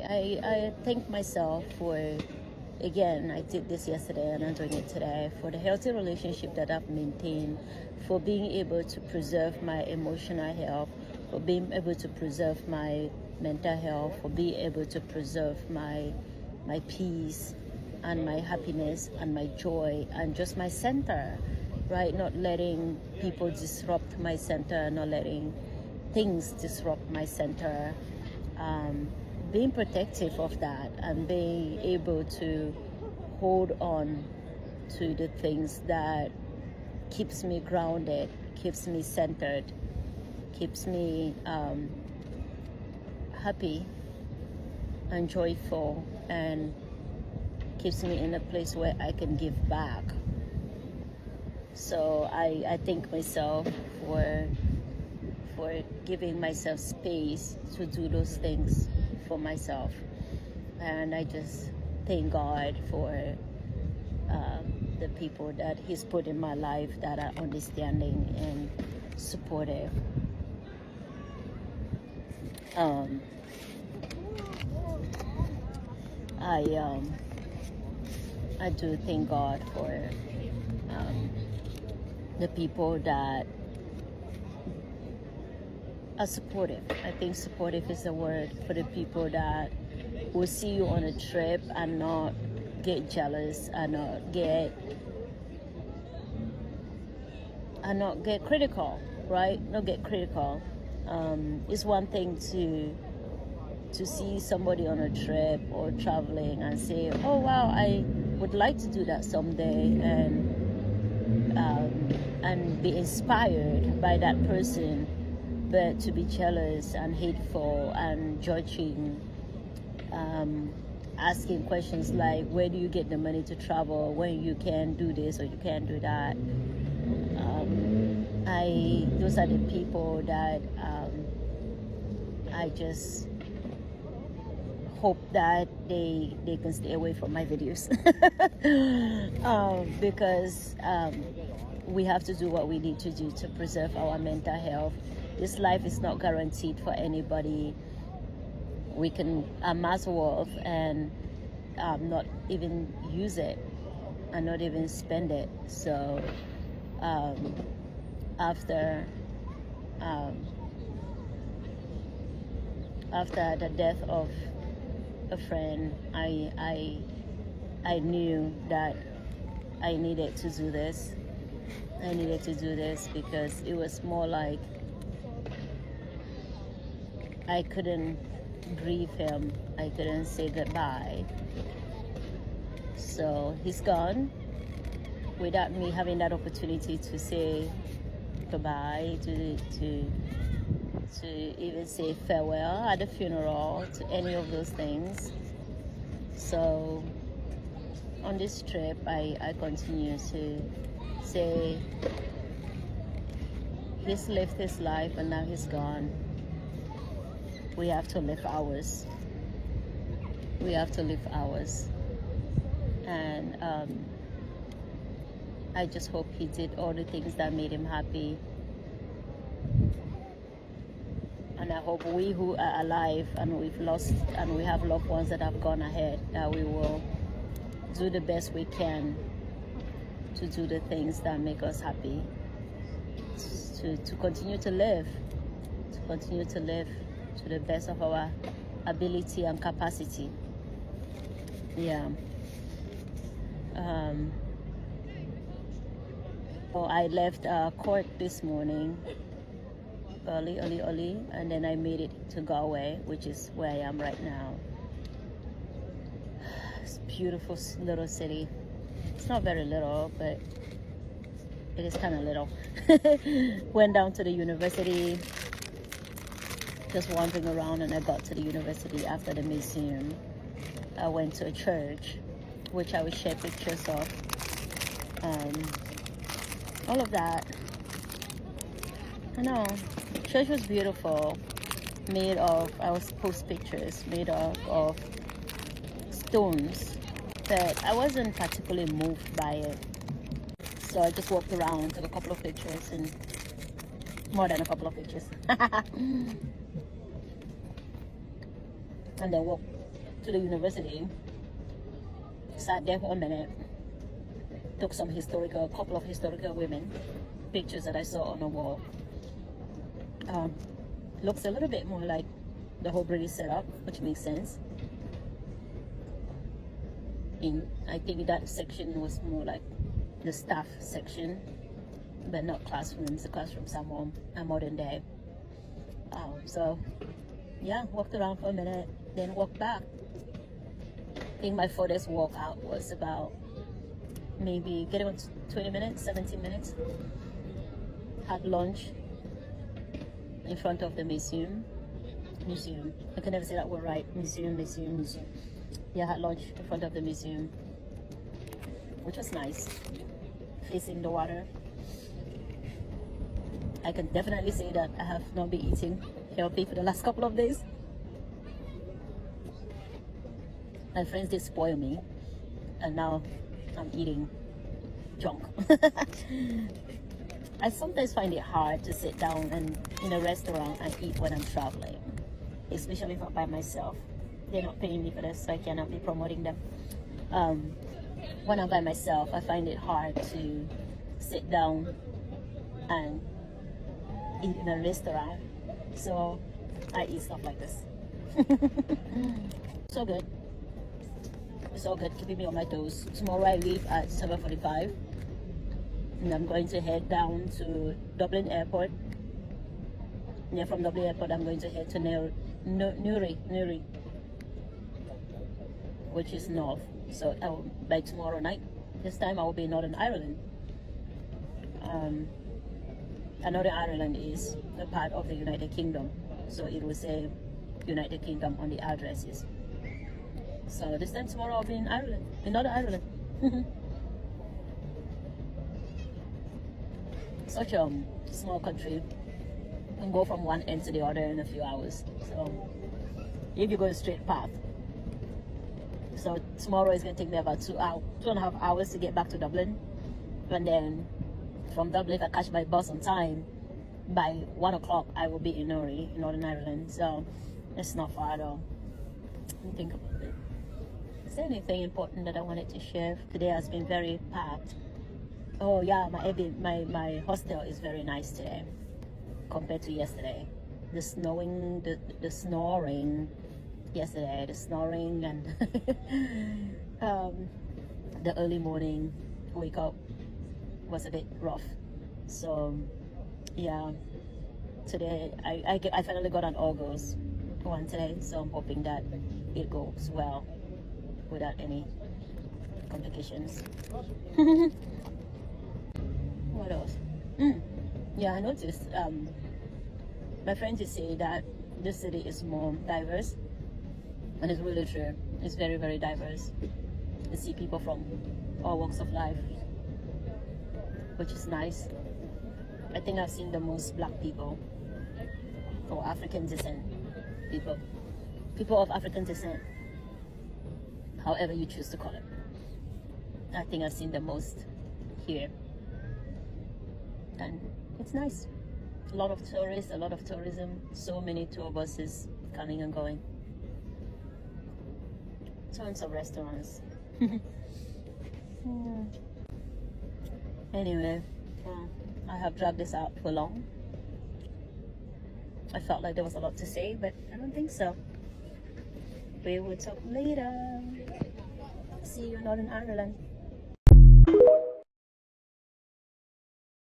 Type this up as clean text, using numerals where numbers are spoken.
I thank myself for, again, I did this yesterday and I'm doing it today, for the healthy relationship that I've maintained, for being able to preserve my emotional health, for being able to preserve my mental health, for being able to preserve my peace and my happiness and my joy and just my center, right? Not letting people disrupt my center, not letting things disrupt my center. Being protective of that and being able to hold on to the things that keeps me grounded, keeps me centered, keeps me happy and joyful, and keeps me in a place where I can give back. So I thank myself for giving myself space to do those things for myself. And I just thank God for the people that He's put in my life that are understanding and supportive. I do thank God for the people that are supportive. I think supportive is the word, for the people that will see you on a trip and not get jealous and not get critical, right? Not get critical. It's one thing to see somebody on a trip or traveling and say, oh wow, I would like to do that someday, and be inspired by that person. But to be jealous and hateful and judging, asking questions like, where do you get the money to travel when you can do this or you can't do that? Those are the people that I just hope that they can stay away from my videos. Because we have to do what we need to do to preserve our mental health. This life is not guaranteed for anybody. We can amass wealth and not even use it and not even spend it. So after the death of a friend, I knew that I needed to do this. I needed to do this because it was more like I couldn't grieve him. I couldn't say goodbye. So he's gone without me having that opportunity to say goodbye, to even say farewell at the funeral, to any of those things. So on this trip, I continue to say he's lived his life and now he's gone. We have to live ours. We have to live ours. And I just hope he did all the things that made him happy. And I hope we who are alive and we've lost and we have loved ones that have gone ahead, that we will do the best we can to do the things that make us happy, to continue to live, to the best of our ability and capacity. Yeah. So I left court this morning early, and then I made it to Galway, which is where I am right now. It's a beautiful little city. It's not very little, but it is kind of little. Went down to the university, just wandering around, and I got to the university after the museum. I went to a church, which I will share pictures of. All of that. I know, church was beautiful, made of, I will post pictures, made of stones, but I wasn't particularly moved by it. So I just walked around, took a couple of pictures, and more than a couple of pictures. And then to the university, sat there for a minute, took some couple of historical women pictures that I saw on the wall. Looks a little bit more like the whole British setup, which makes sense. I think that section was more like the staff section, but not classrooms. The classrooms are more modern day. So yeah, walked around for a minute, then walked back. I think my furthest walk out was about maybe getting 20 minutes, 17 minutes. Had lunch in front of the museum. I can never say that word right. Museum. Yeah, had lunch in front of the museum, which was nice, facing the water. I can definitely say that I have not been eating healthy for the last couple of days. My friends did spoil me, and now I'm eating junk. I sometimes find it hard to sit down and in a restaurant and eat when I'm traveling, especially if I'm by myself. They're not paying me for this, so I cannot be promoting them. When I'm by myself, I find it hard to sit down and eat in a restaurant, so I eat stuff like this. So good. It's all good, keeping me on my toes. Tomorrow I leave at 7:45, and I'm going to head down to Dublin Airport. Yeah, from Dublin Airport I'm going to head to Newry, which is north. So by tomorrow night, this time I will be in Northern Ireland. And Northern Ireland is a part of the United Kingdom, so it will say United Kingdom on the addresses. So this time tomorrow I'll be in Ireland, in Northern Ireland. Such a small country. You can go from one end to the other in a few hours. So if you go a straight path. So tomorrow is going to take me about 2.5 hours to get back to Dublin, and then from Dublin, if I catch my bus on time, by 1 o'clock I will be in Newry, in Northern Ireland. So it's not far at all. Let me think about it. Is there anything important that I wanted to share? Today has been very packed. Oh yeah, my hostel is very nice today compared to yesterday. The snoring yesterday, the snoring and the early morning wake up was a bit rough. So yeah, today I finally got an August one today, so I'm hoping that it goes well without any complications. What else? Yeah, I noticed my friends just say that this city is more diverse, and it's really true. It's very, very diverse. You see people from all walks of life, which is nice. I think I've seen the most black people, or African descent people of African descent, however you choose to call it. I think I've seen the most here, and it's nice. A lot of tourists, a lot of tourism, so many tour buses coming and going, tons of restaurants. Anyway, I have dragged this out for long. I felt like there was a lot to say, but I don't think so. We will talk later. See you in Northern Ireland.